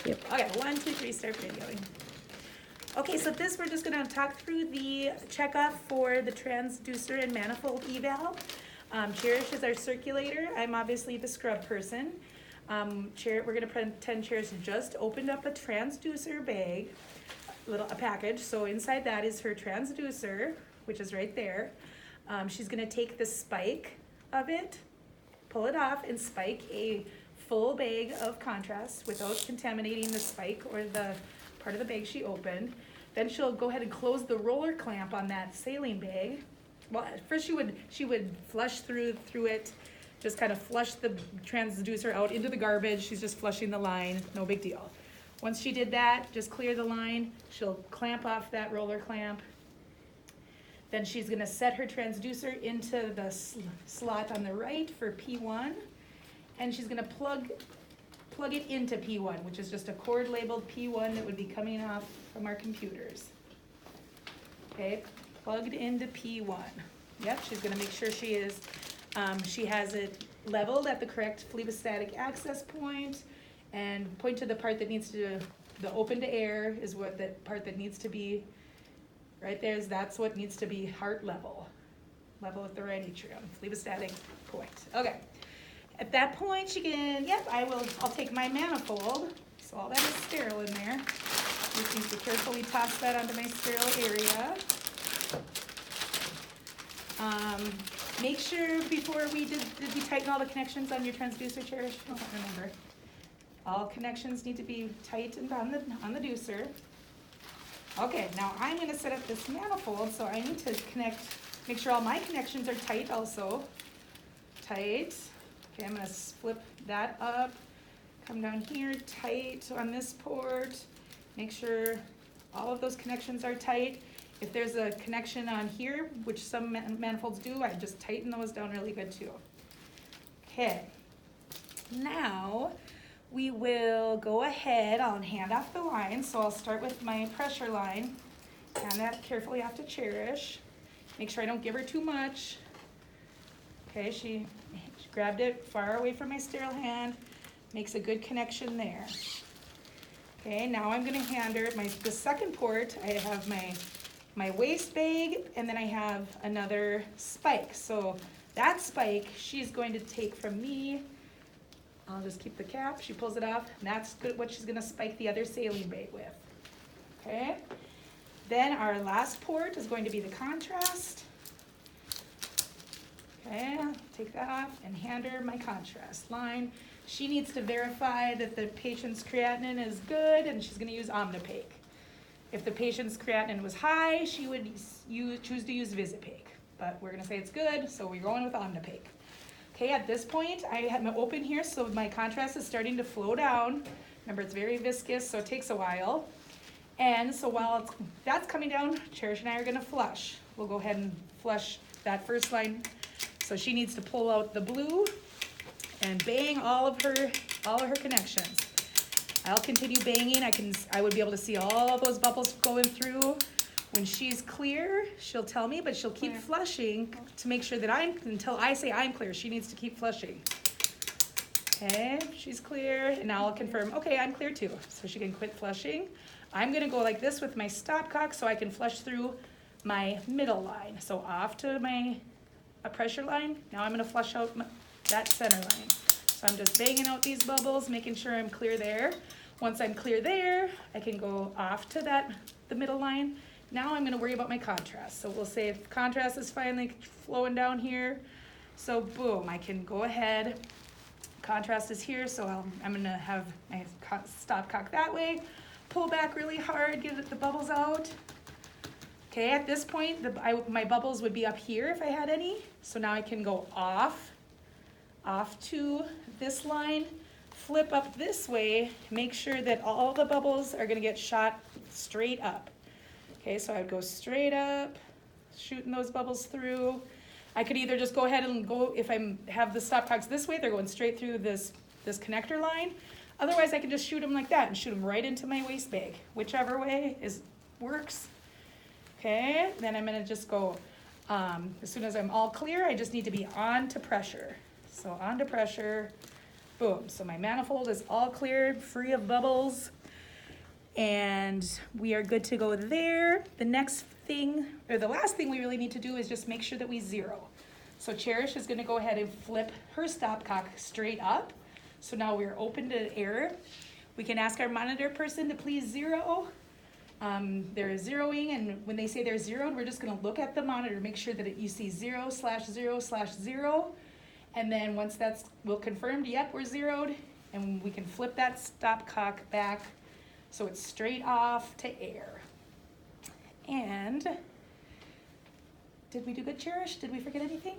Yep. Okay, 1, 2, 3, start videoing. Okay, so this we're just gonna talk through the checkoff for the transducer and manifold eval. Cherish is our circulator. I'm obviously the scrub person. We're gonna pretend Cherish just opened up a transducer bag, a package. So inside that is her transducer, which is right there. She's gonna take the spike of it, pull it off, and spike a full bag of contrast without contaminating the spike or the part of the bag she opened. Then she'll go ahead and close the roller clamp on that saline bag. Well, first she would flush through it, just kind of flush the transducer out into the garbage. She's just flushing the line, no big deal. Once she did that, just clear the line. She'll clamp off that roller clamp. Then she's gonna set her transducer into the slot on the right for P1. And she's gonna plug it into P1, which is just a cord labeled P1 that would be coming off from our computers. Okay, plugged into P1. Yep, she's gonna make sure she has it leveled at the correct phlebostatic access point, and point to the part that needs to, the open to air is what the part that needs to be, right there that's what needs to be heart level. Level with the right atrium, phlebostatic point. Okay. At that point, she can, I'll take my manifold. So all that is sterile in there. Just need to carefully toss that onto my sterile area. Make sure before did we tighten all the connections on your transducer, Cherish? I don't remember. All connections need to be tightened on the deucer. Okay, now I'm gonna set up this manifold, so I need to make sure all my connections are tight also. Tight. Okay, I'm gonna flip that up, come down here, tight on this port, make sure all of those connections are tight. If there's a connection on here, which some manifolds do, I just tighten those down really good too. Okay, now we will go ahead, I'll hand off the line, so I'll start with my pressure line, hand that carefully off to Cherish, make sure I don't give her too much. Okay, she grabbed it far away from my sterile hand, makes a good connection there. Okay, now I'm gonna hand her the second port. I have my waste bag, and then I have another spike. So that spike, she's going to take from me. I'll just keep the cap, she pulls it off, and that's what she's gonna spike the other saline bag with. Okay, then our last port is going to be the contrast. Okay, take that off and hand her my contrast line. She needs to verify that the patient's creatinine is good, and she's gonna use Omnipaque. If the patient's creatinine was high, she would choose to use Visipaque, but we're gonna say it's good, so we're going with Omnipaque. Okay, at this point, I have my open here, so my contrast is starting to flow down. Remember, it's very viscous, so it takes a while. And so while that's coming down, Cherish and I are gonna flush. We'll go ahead and flush that first line. So she needs to pull out the blue and bang all of her connections. I'll continue banging. I would be able to see all those bubbles going through. When she's clear, she'll tell me, but she'll keep flushing to make sure that until I say I'm clear, she needs to keep flushing. Okay, she's clear, and now I'll confirm, okay, I'm clear too. So she can quit flushing. I'm gonna go like this with my stopcock so I can flush through my middle line. So off to a pressure line. Now I'm gonna flush out that center line. So I'm just banging out these bubbles, making sure I'm clear there. Once I'm clear there, I can go off to the middle line. Now I'm gonna worry about my contrast. So we'll say if contrast is finally flowing down here, so boom, I can go ahead. Contrast is here, so I'm gonna have my stopcock that way, pull back really hard, get the bubbles out. Okay, at this point, my bubbles would be up here if I had any. So now I can go off to this line, flip up this way, make sure that all the bubbles are gonna get shot straight up. Okay, so I would go straight up, shooting those bubbles through. I could either just go ahead and go, if I have the stopcocks this way, they're going straight through this connector line. Otherwise, I can just shoot them like that and shoot them right into my waste bag. Whichever way works. Okay, then I'm gonna just go, as soon as I'm all clear, I just need to be on to pressure. So on to pressure, Boom, so my manifold is all clear, free of bubbles, and we are good to go there. The next thing, or the last thing we really need to do is just make sure that we zero. So Cherish is gonna go ahead and flip her stopcock straight up. So now we're open to error. We can ask our monitor person to please zero. They're zeroing, and when they say they're zeroed, we're just gonna look at the monitor, make sure that you see 0/0/0, and then once that's confirmed, yep, we're zeroed, and we can flip that stopcock back so it's straight off to air. And did we do good, Cherish? Did we forget anything?